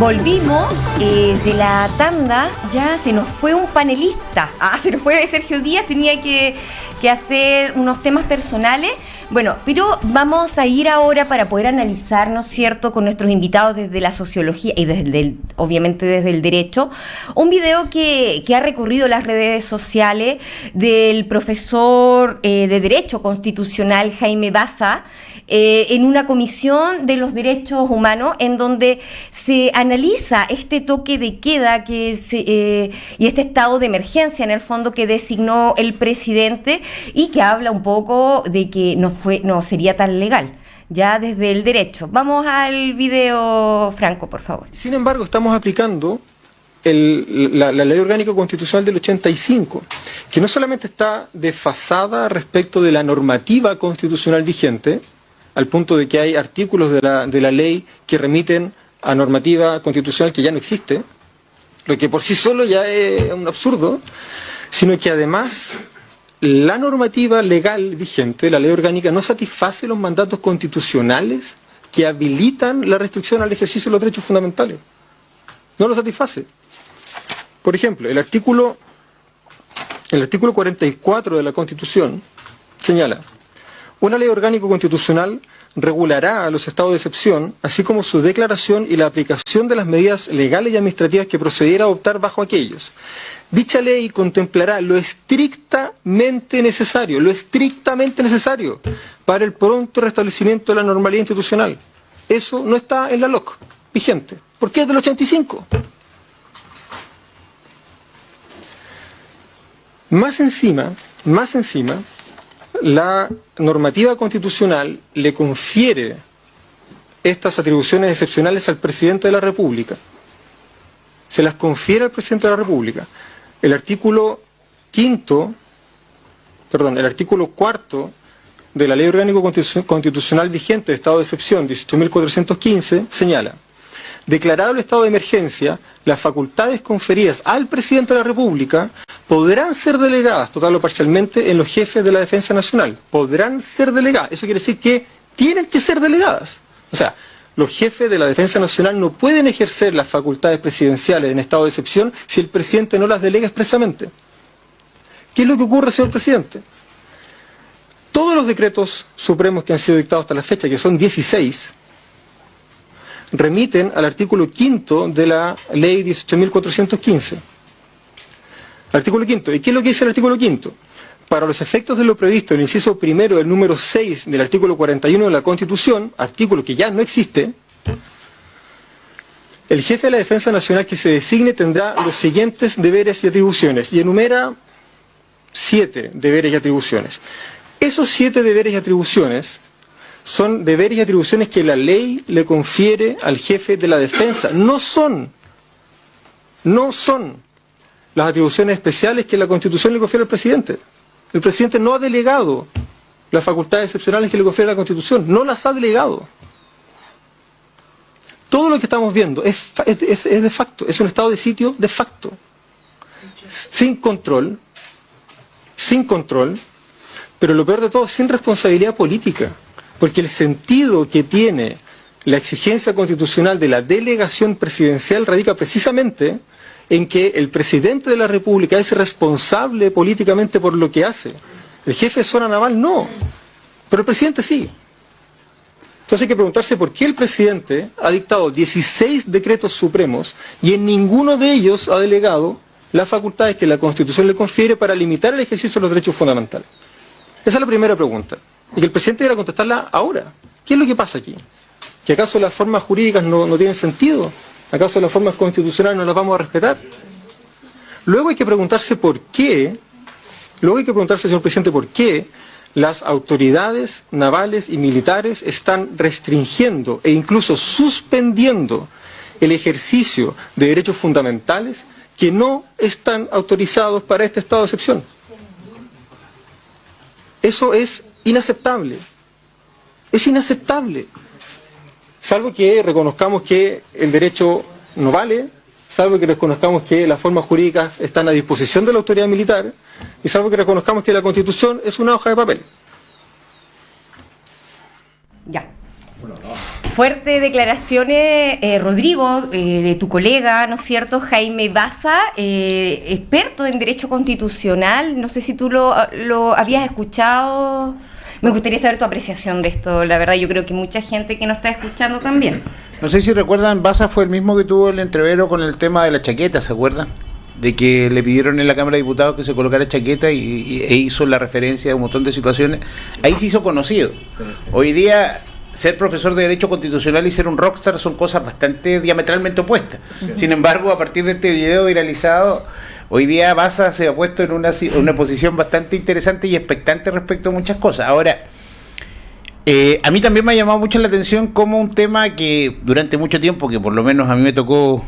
Volvimos de la tanda, ya se nos fue un panelista. Se nos fue Sergio Díaz, tenía que hacer unos temas personales. Bueno, pero vamos a ir ahora para poder analizar, ¿no es cierto?, con nuestros invitados desde la sociología y obviamente desde el derecho, un video que ha recorrido las redes sociales del profesor de Derecho Constitucional Jaime Baza, en una comisión de los derechos humanos en donde se analiza este toque de queda y este estado de emergencia en el fondo que designó el presidente y que habla un poco de que no sería tan legal ya desde el derecho. Vamos al video, Franco, por favor. Sin embargo, estamos aplicando la Ley Orgánica Constitucional del 85, que no solamente está desfasada respecto de la normativa constitucional vigente, al punto de que hay artículos de la ley que remiten a normativa constitucional que ya no existe, lo que por sí solo ya es un absurdo, sino que además la normativa legal vigente, la ley orgánica, no satisface los mandatos constitucionales que habilitan la restricción al ejercicio de los derechos fundamentales. No lo satisface. Por ejemplo, el artículo 44 de la Constitución señala: una ley orgánica constitucional regulará a los estados de excepción, así como su declaración y la aplicación de las medidas legales y administrativas que procediera a adoptar bajo aquellos. Dicha ley contemplará lo estrictamente necesario para el pronto restablecimiento de la normalidad institucional. Eso no está en la LOC vigente. ¿Por qué es del 85? Más encima, la normativa constitucional le confiere estas atribuciones excepcionales al presidente de la República. Se las confiere al presidente de la República. El artículo cuarto de la Ley Orgánica Constitucional vigente de Estado de Excepción, 18.415, señala: declarado el estado de emergencia, las facultades conferidas al presidente de la República podrán ser delegadas, total o parcialmente, en los jefes de la Defensa Nacional. Podrán ser delegadas. Eso quiere decir que tienen que ser delegadas. O sea, los jefes de la Defensa Nacional no pueden ejercer las facultades presidenciales en estado de excepción si el presidente no las delega expresamente. ¿Qué es lo que ocurre, señor presidente? Todos los decretos supremos que han sido dictados hasta la fecha, que son 16, remiten al artículo 5 de la ley 18.415. Artículo 5. ¿Y qué es lo que dice el artículo 5? Para los efectos de lo previsto en el inciso primero del número 6 del artículo 41 de la Constitución, artículo que ya no existe, el jefe de la Defensa Nacional que se designe tendrá los siguientes deberes y atribuciones, y enumera 7 deberes y atribuciones. Esos 7 deberes y atribuciones son deberes y atribuciones que la ley le confiere al jefe de la defensa. No son las atribuciones especiales que la Constitución le confiere al presidente. El presidente no ha delegado las facultades excepcionales que le confiere la Constitución. No las ha delegado. Todo lo que estamos viendo es de facto, es un estado de sitio de facto. Sin control, pero lo peor de todo, sin responsabilidad política. Porque el sentido que tiene la exigencia constitucional de la delegación presidencial radica precisamente en que el presidente de la República es responsable políticamente por lo que hace. El jefe de zona naval no, pero el presidente sí. Entonces hay que preguntarse por qué el presidente ha dictado 16 decretos supremos y en ninguno de ellos ha delegado las facultades que la Constitución le confiere para limitar el ejercicio de los derechos fundamentales. Esa es la primera pregunta. Y que el presidente debiera contestarla ahora. ¿Qué es lo que pasa aquí? ¿Que acaso las formas jurídicas no tienen sentido? ¿Acaso las formas constitucionales no las vamos a respetar? Luego hay que preguntarse por qué, señor presidente, por qué las autoridades navales y militares están restringiendo e incluso suspendiendo el ejercicio de derechos fundamentales que no están autorizados para este estado de excepción. Eso es inaceptable. Es inaceptable. Salvo que reconozcamos que el derecho no vale, salvo que reconozcamos que las formas jurídicas están a disposición de la autoridad militar, y salvo que reconozcamos que la Constitución es una hoja de papel. Ya. Bueno, no. Fuertes declaraciones, Rodrigo, de tu colega, ¿no es cierto? Jaime Baza, experto en derecho constitucional. No sé si tú lo habías escuchado. Me gustaría saber tu apreciación de esto. La verdad, yo creo que mucha gente que nos está escuchando también. No sé si recuerdan, Baza fue el mismo que tuvo el entrevero con el tema de la chaqueta, ¿se acuerdan? De que le pidieron en la Cámara de Diputados que se colocara chaqueta e hizo la referencia a un montón de situaciones. Ahí se hizo conocido. Hoy día, ser profesor de Derecho Constitucional y ser un rockstar son cosas bastante diametralmente opuestas. Sin embargo, a partir de este video viralizado, hoy día Baza se ha puesto en una posición bastante interesante y expectante respecto a muchas cosas. Ahora, a mí también me ha llamado mucho la atención como un tema que durante mucho tiempo, que por lo menos a mí me tocó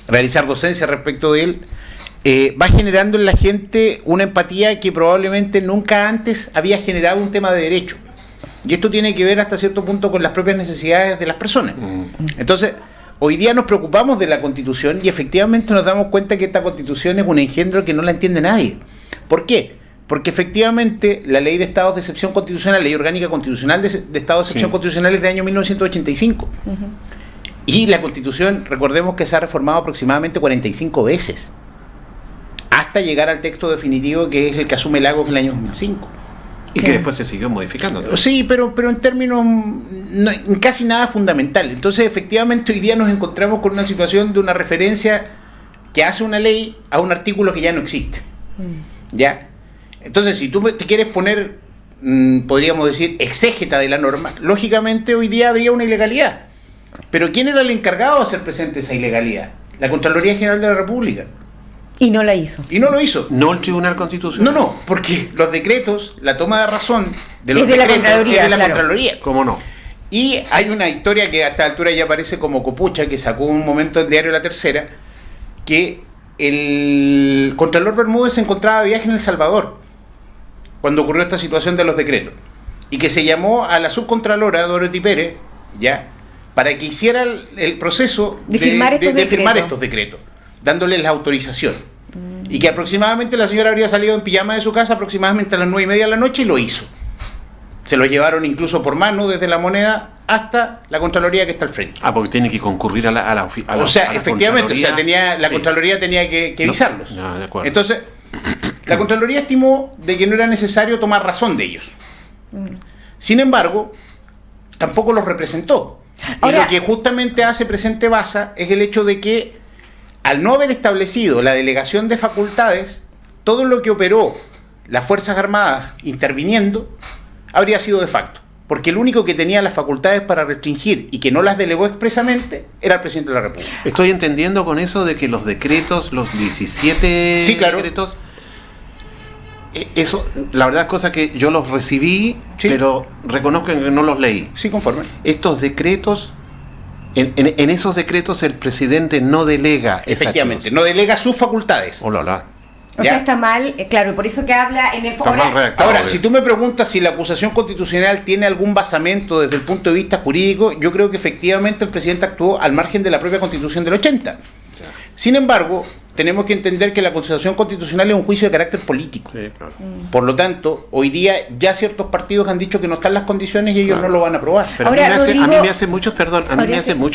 realizar docencia respecto de él, va generando en la gente una empatía que probablemente nunca antes había generado un tema de derecho. Y esto tiene que ver hasta cierto punto con las propias necesidades de las personas. Entonces, hoy día nos preocupamos de la Constitución y efectivamente nos damos cuenta que esta Constitución es un engendro que no la entiende nadie. ¿Por qué? Porque efectivamente la Ley de Estados de Excepción Constitucional, Ley Orgánica Constitucional de Estados de Excepción Constitucional es de año 1985. Y la Constitución, recordemos que se ha reformado aproximadamente 45 veces, hasta llegar al texto definitivo que es el que asume Lagos en el año 2005. Y que después se siguió modificando. Sí, pero en términos casi nada fundamental. Entonces, efectivamente, hoy día nos encontramos con una situación de una referencia que hace una ley a un artículo que ya no existe. ¿Ya? Entonces, si tú te quieres poner, podríamos decir, exégeta de la norma, lógicamente hoy día habría una ilegalidad. Pero ¿quién era el encargado de hacer presente esa ilegalidad? La Contraloría General de la República. Y no la hizo. Y no lo hizo. No el Tribunal Constitucional. No, porque los decretos, la toma de razón de los es de decretos la Contraloría, es de la claro. Contraloría. ¿Cómo no? Y hay una historia que a esta altura ya parece como copucha, que sacó un momento el diario La Tercera, que el Contralor Bermúdez se encontraba de viaje en El Salvador cuando ocurrió esta situación de los decretos, y que se llamó a la subcontralora Dorothy Pérez, ya, para que hiciera el proceso de firmar estos decretos, dándoles la autorización. Y que aproximadamente la señora habría salido en pijama de su casa aproximadamente a las 9:30 de la noche y lo hizo. Se lo llevaron incluso por mano desde la Moneda hasta la Contraloría que está al frente. Porque tiene que concurrir a la o sea, efectivamente, la Contraloría tenía que avisarlos. No, de acuerdo. Entonces, la Contraloría estimó de que no era necesario tomar razón de ellos. Sin embargo, tampoco los representó. Ahora, y lo que justamente hace presente Baza es el hecho de que, al no haber establecido la delegación de facultades, todo lo que operó las Fuerzas Armadas interviniendo habría sido de facto. Porque el único que tenía las facultades para restringir y que no las delegó expresamente era el presidente de la República. Estoy entendiendo con eso de que los decretos, los 17 sí, claro. decretos, eso, la verdad es cosa que yo los recibí, sí, pero reconozco que no los leí. Sí, conforme. Estos decretos, en esos decretos el presidente no delega. Efectivamente, no delega sus facultades. O sea, está mal, claro, por eso que habla en el... Ahora, si tú me preguntas si la acusación constitucional tiene algún basamento desde el punto de vista jurídico, yo creo que efectivamente el presidente actuó al margen de la propia Constitución del 80. Sin embargo, tenemos que entender que la Constitución Constitucional es un juicio de carácter político. Sí, claro. Por lo tanto, hoy día ya ciertos partidos han dicho que no están las condiciones y ellos no lo van a aprobar. Pero ahora, a mí me hace mucho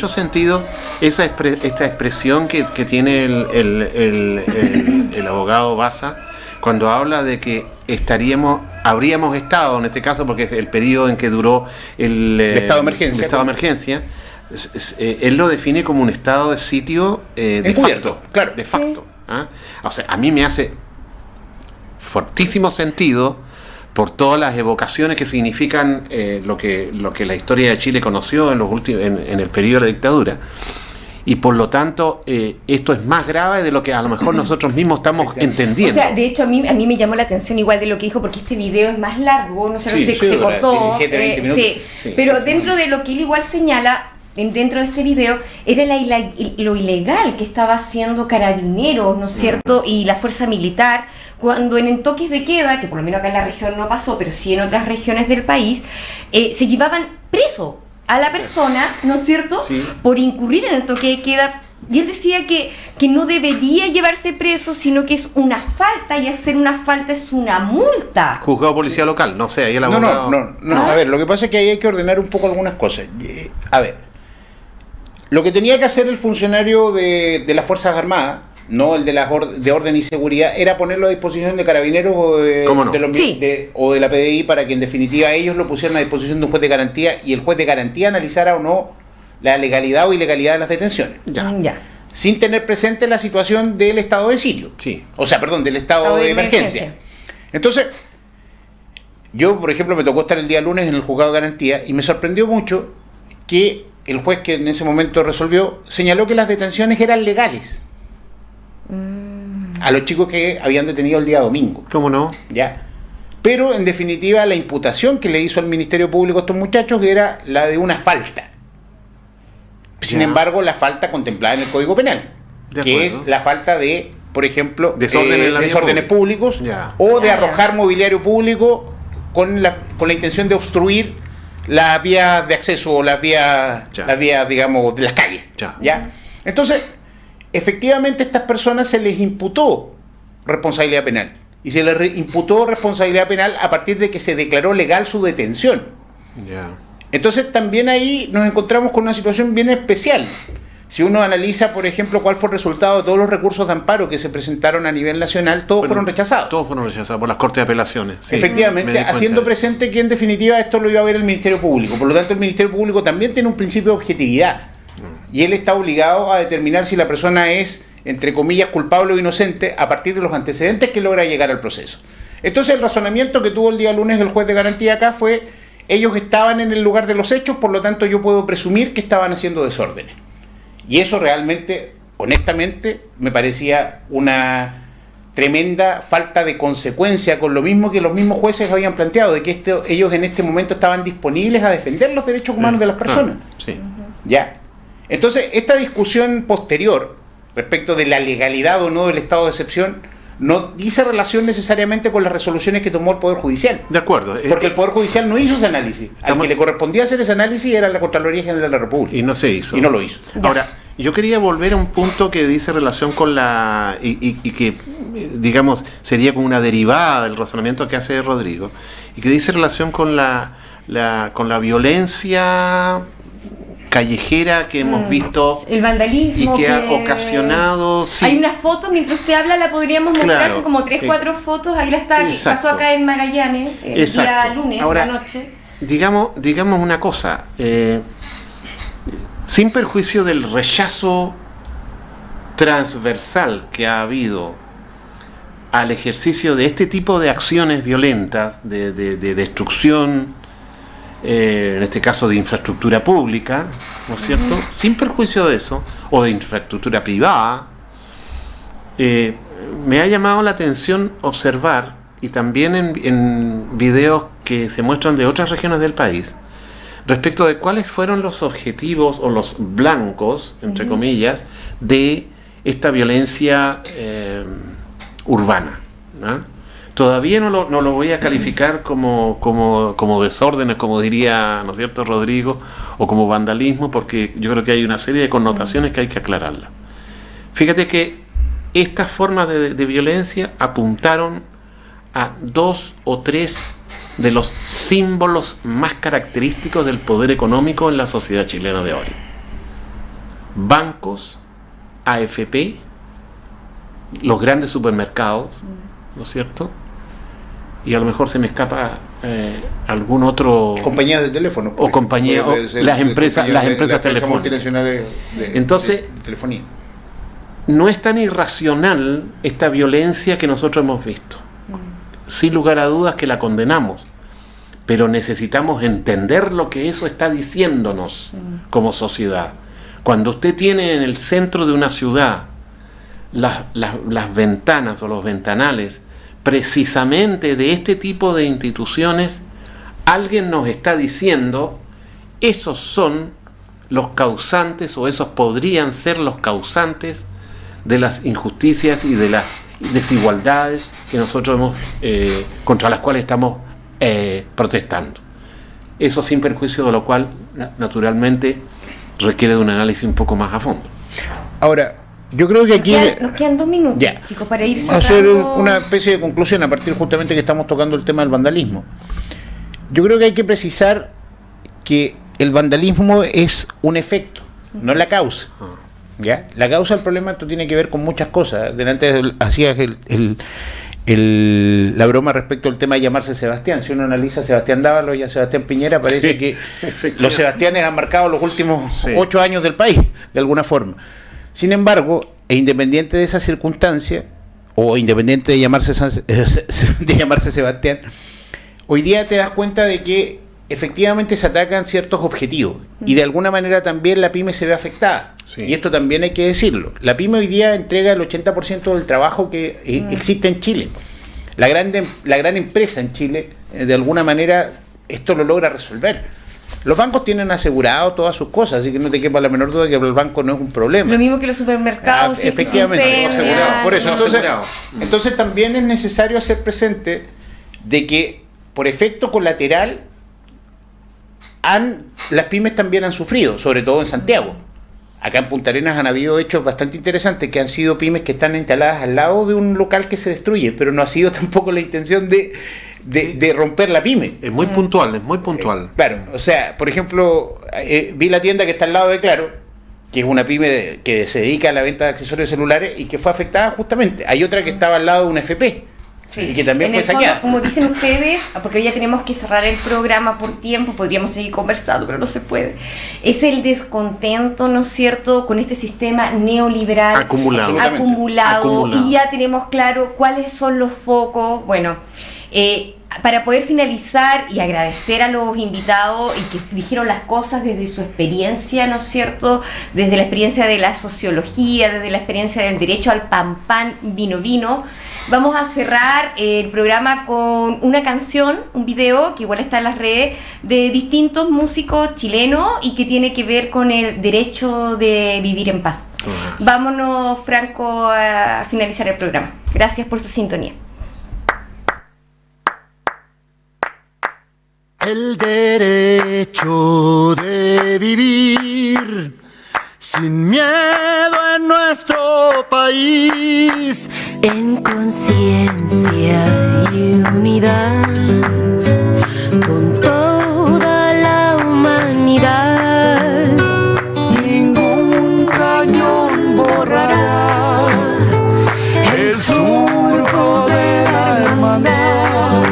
sentido esta expresión que tiene el abogado Baza cuando habla de que habríamos estado, en este caso, porque es el periodo en que duró el estado de emergencia, él lo define como un estado de sitio de facto. Claro. De facto. Sí. ¿Ah? O sea, a mí me hace fortísimo sentido por todas las evocaciones que significan lo que la historia de Chile conoció en el periodo de la dictadura. Y por lo tanto, esto es más grave de lo que a lo mejor nosotros mismos estamos entendiendo. O sea, de hecho, a mí me llamó la atención igual de lo que dijo, porque este video es más largo, no sé, se cortó. 17, 20 minutos. Sí. Pero dentro de lo que él igual señala, dentro de este video, era lo ilegal que estaba haciendo Carabineros, ¿no es cierto? Y la fuerza militar, cuando en toques de queda, que por lo menos acá en la región no pasó, pero sí en otras regiones del país, se llevaban preso a la persona, ¿no es cierto?, sí, por incurrir en el toque de queda Y él decía que no debería llevarse preso, sino que es una falta, y hacer una falta es una multa. Juzgado policía local, no sé, ahí el abogado... No. A ver, lo que pasa es que ahí hay que ordenar un poco algunas cosas. A ver, lo que tenía que hacer el funcionario de las Fuerzas Armadas, no el de orden y seguridad, era ponerlo a disposición de carabineros o o de la PDI, para que en definitiva ellos lo pusieran a disposición de un juez de garantía, y el juez de garantía analizara o no la legalidad o ilegalidad de las detenciones. Ya. Sin tener presente la situación del estado de sitio. Sí. O sea, perdón, del estado de emergencia. Entonces, yo, por ejemplo, me tocó estar el día lunes en el juzgado de garantía y me sorprendió mucho que el juez que en ese momento resolvió señaló que las detenciones eran legales. A los chicos que habían detenido el día domingo. ¿Cómo no? Ya. Pero, en definitiva, la imputación que le hizo al Ministerio Público a estos muchachos era la de una falta. Sin embargo, la falta contemplada en el Código Penal, que es la falta de, por ejemplo, desórdenes públicos, o de arrojar mobiliario público con la intención de obstruir las vías de acceso o las vías, digamos, de las calles. ¿Ya? Entonces, efectivamente, a estas personas se les imputó responsabilidad penal. Y se les imputó responsabilidad penal a partir de que se declaró legal su detención. Entonces también ahí nos encontramos con una situación bien especial. Si uno analiza, por ejemplo, cuál fue el resultado de todos los recursos de amparo que se presentaron a nivel nacional, todos fueron rechazados. Todos fueron rechazados por las Cortes de Apelaciones. Sí, efectivamente, haciendo presente que en definitiva esto lo iba a ver el Ministerio Público. Por lo tanto, el Ministerio Público también tiene un principio de objetividad. Y él está obligado a determinar si la persona es, entre comillas, culpable o inocente a partir de los antecedentes que logra llegar al proceso. Entonces, el razonamiento que tuvo el día lunes el juez de garantía acá fue: ellos estaban en el lugar de los hechos, por lo tanto yo puedo presumir que estaban haciendo desórdenes. Y eso realmente, honestamente, me parecía una tremenda falta de consecuencia con lo mismo que los mismos jueces habían planteado, de que ellos en este momento estaban disponibles a defender los derechos humanos de las personas. ¿Ya? Entonces, esta discusión posterior respecto de la legalidad o no del estado de excepción no dice relación necesariamente con las resoluciones que tomó el Poder Judicial. De acuerdo. Porque el Poder Judicial no hizo ese análisis. Al que le correspondía hacer ese análisis era la Contraloría General de la República. Y no se hizo. Y no lo hizo. Ahora, yo quería volver a un punto que dice relación con la... y que, digamos, sería como una derivada del razonamiento que hace Rodrigo, y que dice relación con la violencia callejera que hemos visto, el vandalismo y que ha ocasionado... Sí. Hay una foto, mientras usted habla la podríamos mostrar, son como 3-4 fotos, ahí la está, que pasó acá en Magallanes el día lunes. Ahora, la noche. Digamos una cosa, sin perjuicio del rechazo transversal que ha habido al ejercicio de este tipo de acciones violentas, de destrucción, en este caso de infraestructura pública, ¿no es cierto? Sin perjuicio de eso, o de infraestructura privada, me ha llamado la atención observar, y también en videos que se muestran de otras regiones del país, respecto de cuáles fueron los objetivos o los blancos, entre comillas, de esta violencia urbana, ¿no? Todavía no lo voy a calificar como desórdenes, como diría, ¿no es cierto, Rodrigo, o como vandalismo, porque yo creo que hay una serie de connotaciones que hay que aclararlas. Fíjate que estas formas de violencia apuntaron a 2 o 3 de los símbolos más característicos del poder económico en la sociedad chilena de hoy: bancos, AFP, los grandes supermercados, ¿no es cierto? Y a lo mejor se me escapa algún otro... Compañías de teléfono. O compañías, las empresas telefónicas. Multinacionales Entonces, de telefonía. No es tan irracional esta violencia que nosotros hemos visto. Sin lugar a dudas que la condenamos. Pero necesitamos entender lo que eso está diciéndonos como sociedad. Cuando usted tiene en el centro de una ciudad las ventanas o los ventanales precisamente de este tipo de instituciones, alguien nos está diciendo: esos son los causantes, o esos podrían ser los causantes de las injusticias y de las desigualdades que nosotros hemos, contra las cuales estamos protestando. Eso sin perjuicio de lo cual, naturalmente, requiere de un análisis un poco más a fondo. Ahora, yo creo que aquí... Nos quedan 2 minutos, ya, chicos, para ir cerrando. Hacer una especie de conclusión a partir justamente que estamos tocando el tema del vandalismo. Yo creo que hay que precisar que el vandalismo es un efecto, no la causa. ¿Ya? La causa del problema esto tiene que ver con muchas cosas. Delante hacías la broma respecto al tema de llamarse Sebastián. Si uno analiza a Sebastián Dávalos y a Sebastián Piñera, parece que los Sebastianes han marcado los últimos 8 años del país, de alguna forma. Sin embargo, e independiente de esa circunstancia, o independiente de llamarse Sebastián, hoy día te das cuenta de que efectivamente se atacan ciertos objetivos y de alguna manera también la pyme se ve afectada. Sí. Y esto también hay que decirlo. La pyme hoy día entrega el 80% del trabajo que existe en Chile. La gran empresa en Chile, de alguna manera, esto lo logra resolver. Los bancos tienen asegurado todas sus cosas, así que no te quepa la menor duda que el banco no es un problema. Lo mismo que los supermercados. Efectivamente, asegurado. Por eso, entonces también es necesario hacer presente de que por efecto colateral las pymes también han sufrido, sobre todo en Santiago. Acá en Punta Arenas han habido hechos bastante interesantes que han sido pymes que están instaladas al lado de un local que se destruye, pero no ha sido tampoco la intención de romper la pyme. Es muy puntual, es muy puntual. Claro, o sea, por ejemplo, vi la tienda que está al lado de Claro, que es una pyme que se dedica a la venta de accesorios celulares y que fue afectada justamente. Hay otra que estaba al lado de una FP. Sí. Y que también fue saqueada. Como dicen ustedes, porque ya tenemos que cerrar el programa por tiempo, podríamos seguir conversando, pero no se puede. Es el descontento, ¿no es cierto?, con este sistema neoliberal acumulado. Y ya tenemos claro cuáles son los focos. Bueno, para poder finalizar y agradecer a los invitados y que dijeron las cosas desde su experiencia, ¿no es cierto?, desde la experiencia de la sociología, desde la experiencia del derecho al pan, vino. Vamos a cerrar el programa con una canción, un video que igual está en las redes, de distintos músicos chilenos y que tiene que ver con el derecho de vivir en paz. Vámonos, Franco, a finalizar el programa. Gracias por su sintonía. El derecho de vivir sin miedo en nuestro país, en conciencia y unidad, con toda la humanidad. Ningún cañón borrará el surco de la hermandad,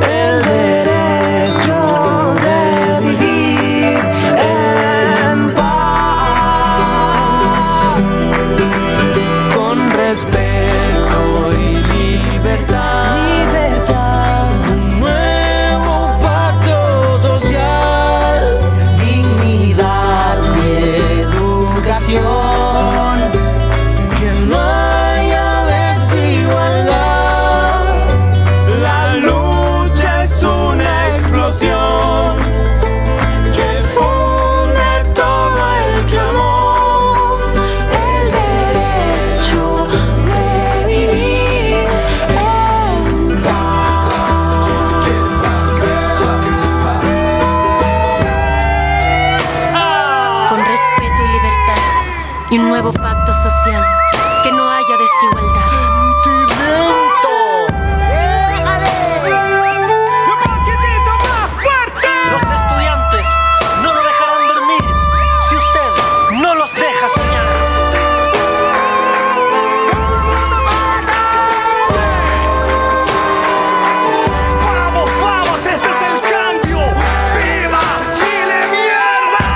el derecho de vivir en paz, con respeto y libertad, un nuevo pacto social, dignidad y educación, que no haya desigualdad. La lucha es una explosión que funde todo el clamor, el derecho de vivir en paz. Con respeto y libertad y un nuevo pacto social, que no haya desigualdad. Los estudiantes no lo dejarán dormir si usted no los deja soñar. ¡Vamos, vamos! ¡Este es el cambio! ¡Viva Chile, mierda!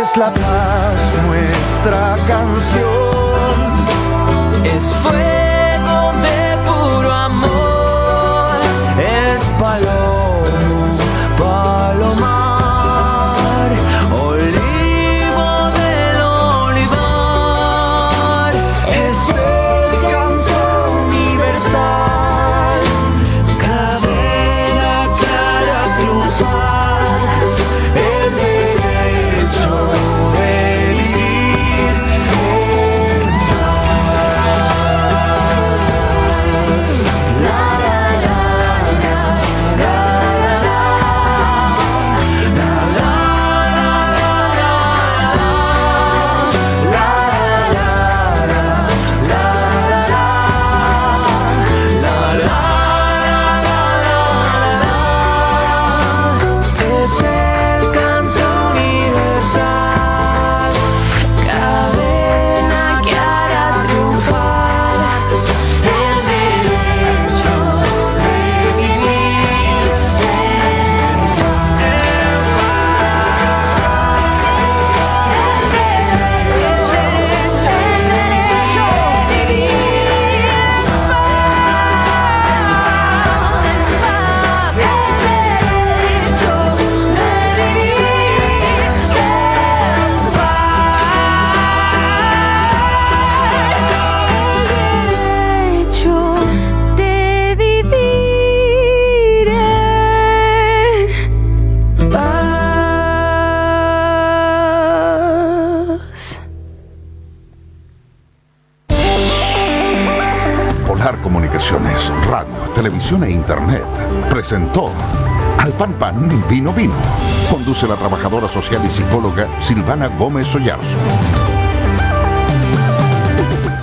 Es la paz nuestra canción, es fuego de puro amor, es palomar, olivo del olivar, es el canto universal, cadena clara triunfal, el derecho de vivir en paz. Radar Comunicaciones, radio, televisión e internet presentó Al Pan Pan, Vino Vino. Conduce la trabajadora social y psicóloga Silvana Gómez Oyarzo.